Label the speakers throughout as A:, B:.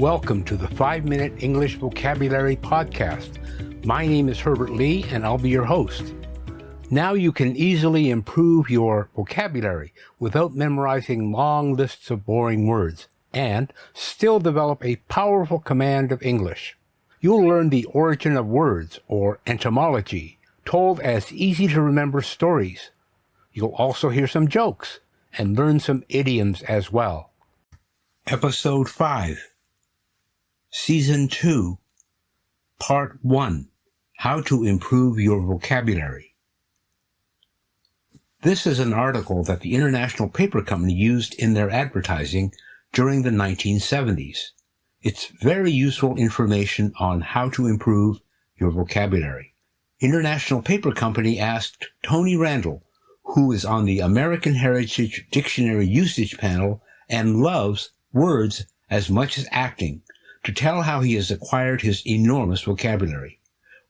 A: Welcome to the 5-Minute English Vocabulary Podcast. My name is Herbert Lee, and I'll be your host. Now you can easily improve your vocabulary without memorizing long lists of boring words, and still develop a powerful command of English. You'll learn the origin of words, or etymology, told as easy-to-remember stories. You'll also hear some jokes, and learn some idioms as well. Episode 5, Season 2, Part 1, How to Improve Your Vocabulary. This is an article that the International Paper Company used in their advertising during the 1970s. It's very useful information on how to improve your vocabulary. International Paper Company asked Tony Randall, who is on the American Heritage Dictionary Usage Panel and loves words as much as acting, to tell how he has acquired his enormous vocabulary.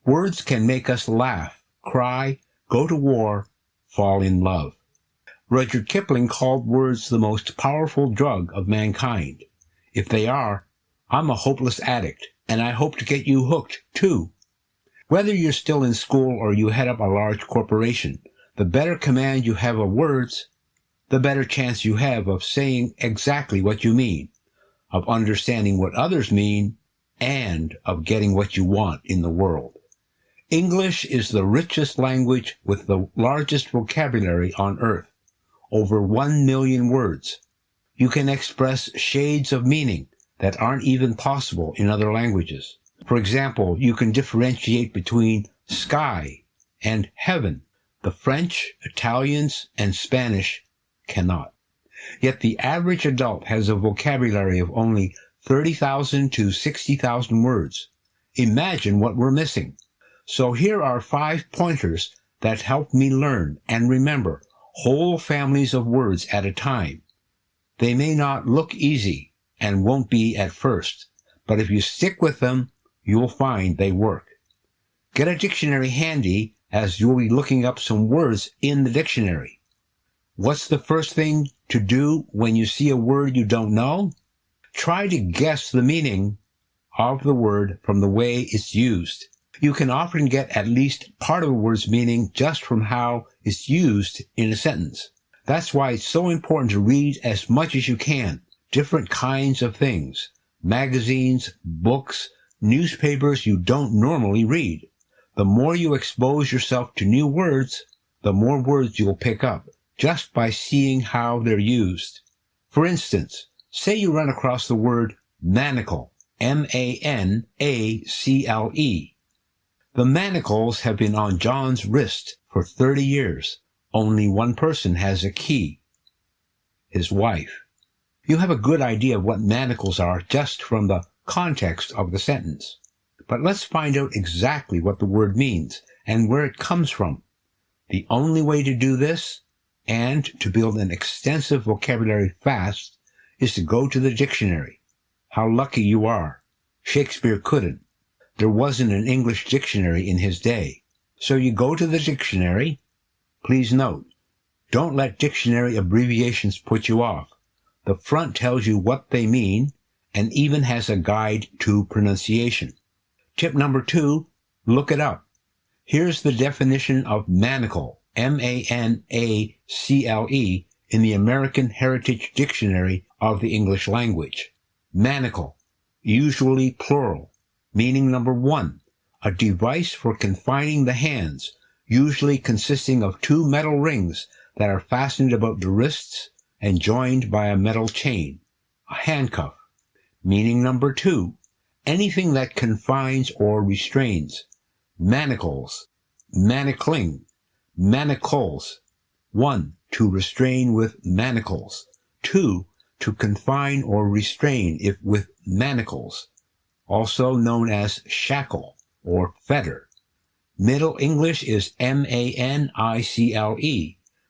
A: Words can make us laugh, cry, go to war, fall in love. Rudyard Kipling called words the most powerful drug of mankind. If they are, I'm a hopeless addict, and I hope to get you hooked, too. Whether you're still in school or you head up a large corporation, the better command you have of words, the better chance you have of saying exactly what you mean, of understanding what others mean, and of getting what you want in the world. English is the richest language with the largest vocabulary on earth, over 1 million words. You can express shades of meaning that aren't even possible in other languages. For example, you can differentiate between sky and heaven. The French, Italians, and Spanish cannot. Yet the average adult has a vocabulary of only 30,000 to 60,000 words. Imagine what we're missing. So here are 5 pointers that help me learn and remember whole families of words at a time. They may not look easy and won't be at first, but if you stick with them, you'll find they work. Get a dictionary handy, as you'll be looking up some words in the dictionary. What's the first thing to do when you see a word you don't know? Try to guess the meaning of the word from the way it's used. You can often get at least part of a word's meaning just from how it's used in a sentence. That's why it's so important to read as much as you can, different kinds of things, magazines, books, newspapers you don't normally read. The more you expose yourself to new words, the more words you'll pick up, just by seeing how they're used. For instance, say you run across the word manacle, M-A-N-A-C-L-E. The manacles have been on John's wrist for 30 years. Only one person has a key, his wife. You have a good idea of what manacles are just from the context of the sentence. But let's find out exactly what the word means and where it comes from. The only way to do this, and to build an extensive vocabulary fast, is to go to the dictionary. How lucky you are. Shakespeare couldn't. There wasn't an English dictionary in his day. So you go to the dictionary. Please note, don't let dictionary abbreviations put you off. The front tells you what they mean and even has a guide to pronunciation. Tip number 2, look it up. Here's the definition of manacle, M-A-N-A-C-L-E, in the American Heritage Dictionary of the English Language. Manacle, usually plural, meaning number 1, a device for confining the hands, usually consisting of 2 metal rings that are fastened about the wrists and joined by a metal chain, a handcuff. Meaning number 2, anything that confines or restrains. Manacles, manacling, manacles. 1, to restrain with manacles. 2, to confine or restrain if with manacles, also known as shackle or fetter. Middle English is M-A-N-I-C-L-E,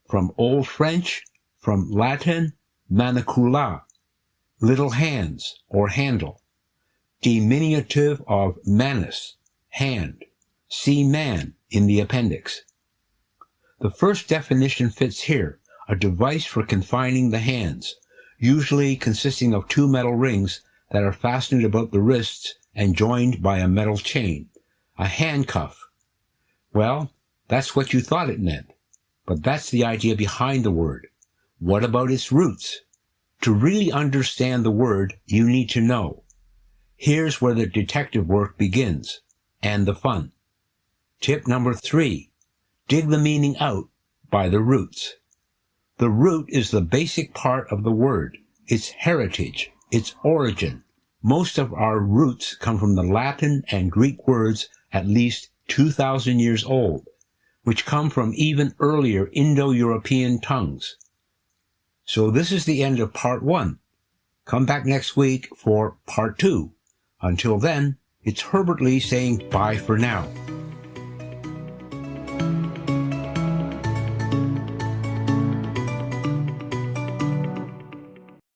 A: from Old French, from Latin, manacula, little hands or handle. Diminutive of manus, hand. See man in the appendix. The first definition fits here, a device for confining the hands, usually consisting of 2 metal rings that are fastened about the wrists and joined by a metal chain, a handcuff. Well, that's what you thought it meant, but that's the idea behind the word. What about its roots? To really understand the word, you need to know. Here's where the detective work begins, and the fun. Tip number 3, dig the meaning out by the roots. The root is the basic part of the word, its heritage, its origin. Most of our roots come from the Latin and Greek words at least 2,000 years old, which come from even earlier Indo-European tongues. So this is the end of part 1. Come back next week for part 2. Until then, it's Herbert Lee saying bye for now.